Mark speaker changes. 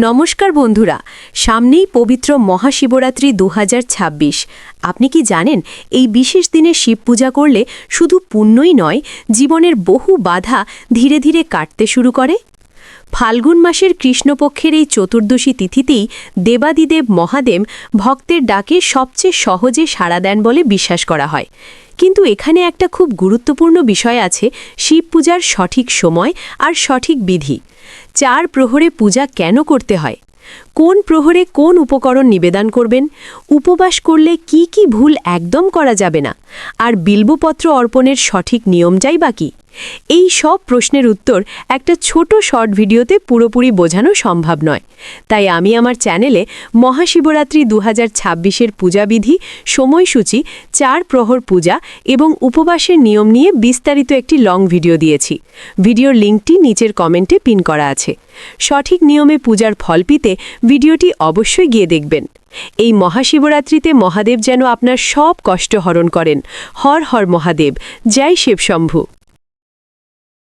Speaker 1: নমস্কার বন্ধুরা, সামনেই পবিত্র মহাশিবরাত্রি ২০২৬। আপনি কি জানেন এই বিশেষ দিনে শিব পূজা করলে শুধু পুণ্যই নয়, জীবনের বহু বাধা ধীরে ধীরে কাটতে শুরু করে। ফাল্গুন মাসের কৃষ্ণপক্ষের এই চতুর্দশী তিথিতেই দেবাদিদেব মহাদেব ভক্তের ডাকে সবচেয়ে সহজে সাড়া দেন বলে বিশ্বাস করা হয়। কিন্তু এখানে একটা খুব গুরুত্বপূর্ণ বিষয় আছে, শিব পূজার সঠিক সময় আর সঠিক বিধি। ৪ প্রহরে পূজা কেন করতে হয়, কোন প্রহরে কোন উপকরণ নিবেদন করবেন, উপবাস করলে কি কি ভুল একদম করা যাবে না, আর বিল্বপত্র অর্পণের সঠিক নিয়মটাই বা কী, এই সব প্রশ্নের উত্তর একটা ছোট শর্ট ভিডিওতে পুরোপুরি বোঝানো সম্ভব নয়। তাই আমি আমার চ্যানেলে মহাশিবরাত্রি ২০২৬-এর পূজাবিধি, সময়সূচি, ৪ প্রহর পূজা এবং উপবাসের নিয়ম নিয়ে বিস্তারিত একটি লং ভিডিও দিয়েছি। ভিডিওর লিঙ্কটি নিচের কমেন্টে পিন করা আছে। সঠিক নিয়মে পূজার ফল পেতে ভিডিওটি অবশ্যই গিয়ে দেখবেন। এই মহাশিবরাত্রিতে মহাদেব যেন আপনার সব কষ্ট হরণ করেন। হর হর মহাদেব, জয় শিবশম্ভু।